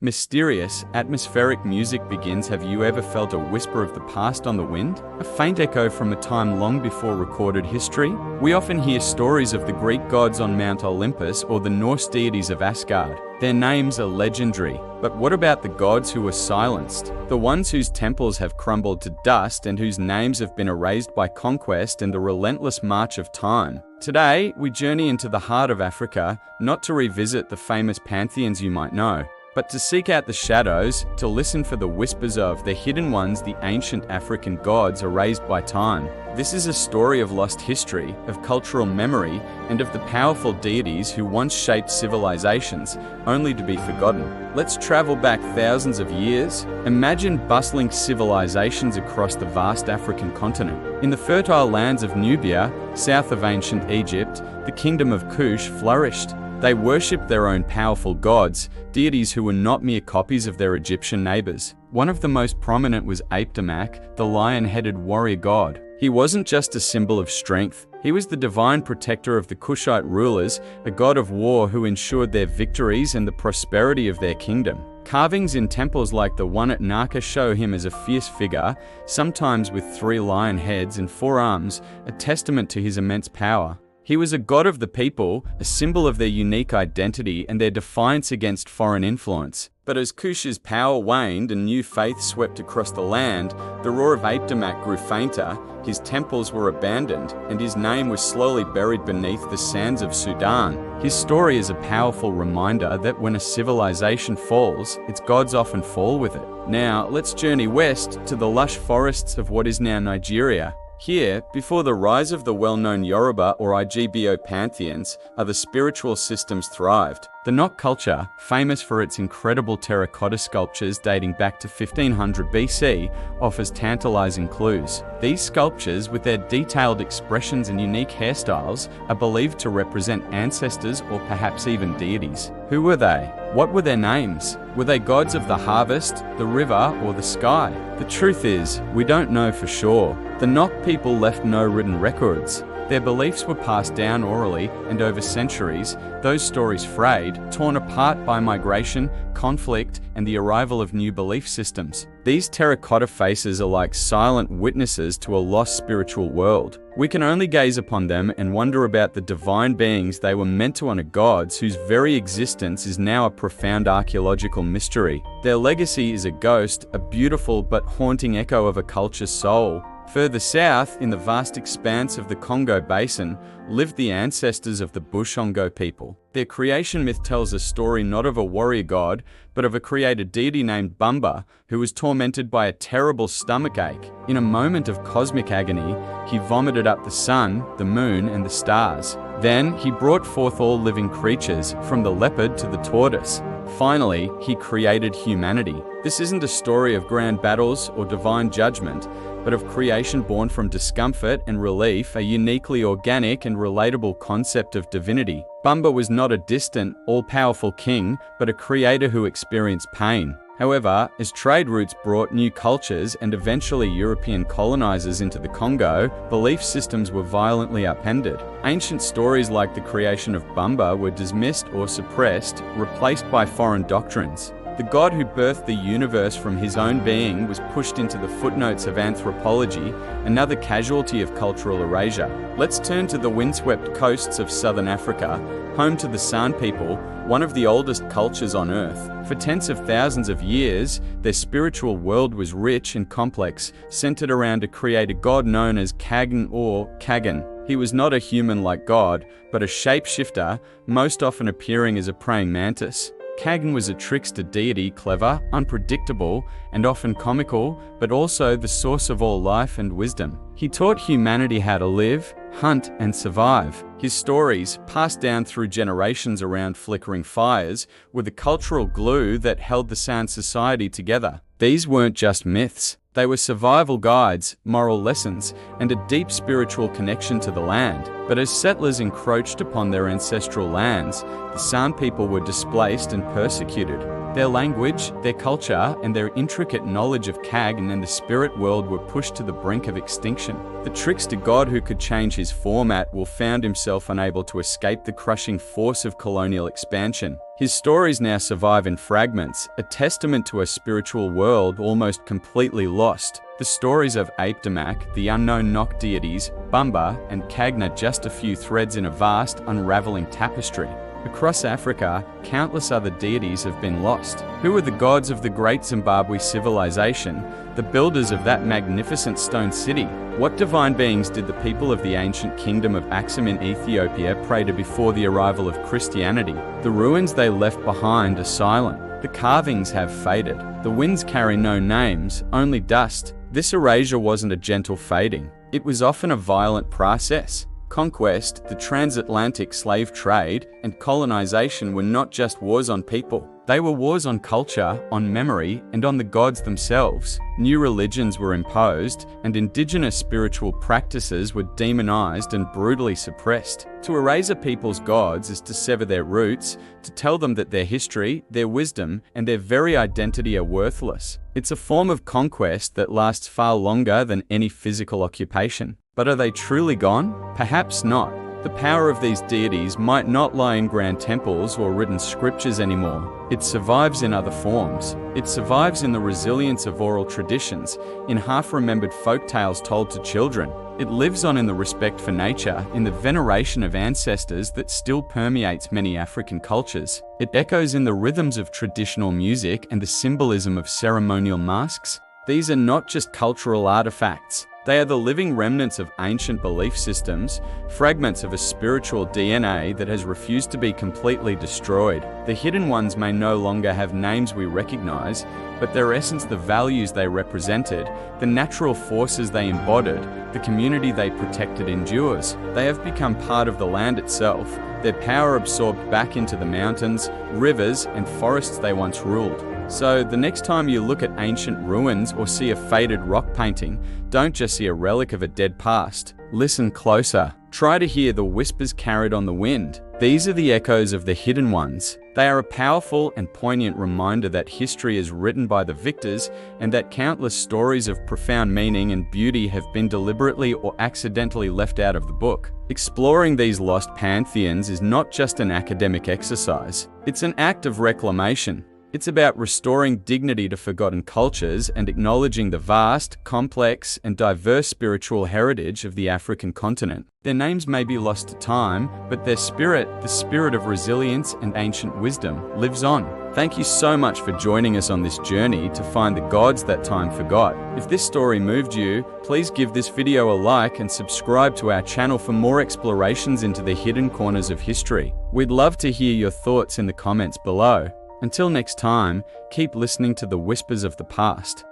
Mysterious, atmospheric music begins. Have you ever felt a whisper of the past on the wind? A faint echo from a time long before recorded history? We often hear stories of the Greek gods on Mount Olympus or the Norse deities of Asgard. Their names are legendary. But what about the gods who were silenced? The ones whose temples have crumbled to dust and whose names have been erased by conquest and the relentless march of time. Today, we journey into the heart of Africa, not to revisit the famous pantheons you might know, but to seek out the shadows, to listen for the whispers of the hidden ones, the ancient African gods erased by time. This is a story of lost history, of cultural memory, and of the powerful deities who once shaped civilizations, only to be forgotten. Let's travel back thousands of years. Imagine bustling civilizations across the vast African continent. In the fertile lands of Nubia, south of ancient Egypt, the kingdom of Kush flourished. They worshipped their own powerful gods, deities who were not mere copies of their Egyptian neighbors. One of the most prominent was Aptamak, the lion-headed warrior god. He wasn't just a symbol of strength, he was the divine protector of the Kushite rulers, a god of war who ensured their victories and the prosperity of their kingdom. Carvings in temples like the one at Naka show him as a fierce figure, sometimes with 3 lion heads and 4 arms, a testament to his immense power. He was a god of the people, a symbol of their unique identity and their defiance against foreign influence. But as Kush's power waned and new faith swept across the land, the roar of Aptamak grew fainter, his temples were abandoned, and his name was slowly buried beneath the sands of Sudan. His story is a powerful reminder that when a civilization falls, its gods often fall with it. Now, let's journey west to the lush forests of what is now Nigeria. Here, before the rise of the well-known Yoruba or Igbo pantheons, other spiritual systems thrived. The Nok culture, famous for its incredible terracotta sculptures dating back to 1500 BC, offers tantalizing clues. These sculptures, with their detailed expressions and unique hairstyles, are believed to represent ancestors or perhaps even deities. Who were they? What were their names? Were they gods of the harvest, the river, or the sky? The truth is, we don't know for sure. The Nok people left no written records. Their beliefs were passed down orally, and over centuries, those stories frayed, torn apart by migration, conflict, and the arrival of new belief systems. These terracotta faces are like silent witnesses to a lost spiritual world. We can only gaze upon them and wonder about the divine beings they were meant to honor, gods whose very existence is now a profound archaeological mystery. Their legacy is a ghost, a beautiful but haunting echo of a culture's soul. Further south, in the vast expanse of the Congo Basin, lived the ancestors of the Bushongo people. Their creation myth tells a story not of a warrior god, but of a created deity named Bumba, who was tormented by a terrible stomachache. In a moment of cosmic agony, he vomited up the sun, the moon, and the stars. Then he brought forth all living creatures, from the leopard to the tortoise. Finally, he created humanity. This isn't a story of grand battles or divine judgment, but of creation born from discomfort and relief, a uniquely organic and relatable concept of divinity. Bumba was not a distant, all-powerful king, but a creator who experienced pain. However, as trade routes brought new cultures and eventually European colonizers into the Congo, belief systems were violently upended. Ancient stories like the creation of Bumba were dismissed or suppressed, replaced by foreign doctrines. The god who birthed the universe from his own being was pushed into the footnotes of anthropology, another casualty of cultural erasure. Let's turn to the windswept coasts of southern Africa, home to the San people, one of the oldest cultures on Earth. For tens of thousands of years, their spiritual world was rich and complex, centered around a creator god known as Kagan or Kagan. He was not a human-like god, but a shapeshifter, most often appearing as a praying mantis. Kagan was a trickster deity, clever, unpredictable, and often comical, but also the source of all life and wisdom. He taught humanity how to live, hunt, and survive. His stories, passed down through generations around flickering fires, were the cultural glue that held the San society together. These weren't just myths. They were survival guides, moral lessons, and a deep spiritual connection to the land. But as settlers encroached upon their ancestral lands, the San people were displaced and persecuted. Their language, their culture, and their intricate knowledge of Kagan and the spirit world were pushed to the brink of extinction. The trickster god who could change his format found himself unable to escape the crushing force of colonial expansion. His stories now survive in fragments, a testament to a spiritual world almost completely lost. The stories of Apdamak, the unknown Nok deities, Bumba, and Kagna just a few threads in a vast, unraveling tapestry. Across Africa, countless other deities have been lost. Who were the gods of the great Zimbabwe civilization, the builders of that magnificent stone city? What divine beings did the people of the ancient kingdom of Axum in Ethiopia pray to before the arrival of Christianity? The ruins they left behind are silent. The carvings have faded. The winds carry no names, only dust. This erasure wasn't a gentle fading. It was often a violent process. Conquest, the transatlantic slave trade, and colonization were not just wars on people. They were wars on culture, on memory, and on the gods themselves. New religions were imposed, and indigenous spiritual practices were demonized and brutally suppressed. To erase a people's gods is to sever their roots, to tell them that their history, their wisdom, and their very identity are worthless. It's a form of conquest that lasts far longer than any physical occupation. But are they truly gone? Perhaps not. The power of these deities might not lie in grand temples or written scriptures anymore. It survives in other forms. It survives in the resilience of oral traditions, in half-remembered folk tales told to children. It lives on in the respect for nature, in the veneration of ancestors that still permeates many African cultures. It echoes in the rhythms of traditional music and the symbolism of ceremonial masks. These are not just cultural artifacts. They are the living remnants of ancient belief systems, fragments of a spiritual DNA that has refused to be completely destroyed. The hidden ones may no longer have names we recognize, but their essence, the values they represented, the natural forces they embodied, the community they protected endures. They have become part of the land itself, their power absorbed back into the mountains, rivers, and forests they once ruled. So, the next time you look at ancient ruins or see a faded rock painting, don't just see a relic of a dead past. Listen closer. Try to hear the whispers carried on the wind. These are the echoes of the hidden ones. They are a powerful and poignant reminder that history is written by the victors and that countless stories of profound meaning and beauty have been deliberately or accidentally left out of the book. Exploring these lost pantheons is not just an academic exercise. It's an act of reclamation. It's about restoring dignity to forgotten cultures and acknowledging the vast, complex, and diverse spiritual heritage of the African continent. Their names may be lost to time, but their spirit, the spirit of resilience and ancient wisdom, lives on. Thank you so much for joining us on this journey to find the gods that time forgot. If this story moved you, please give this video a like and subscribe to our channel for more explorations into the hidden corners of history. We'd love to hear your thoughts in the comments below. Until next time, keep listening to the whispers of the past.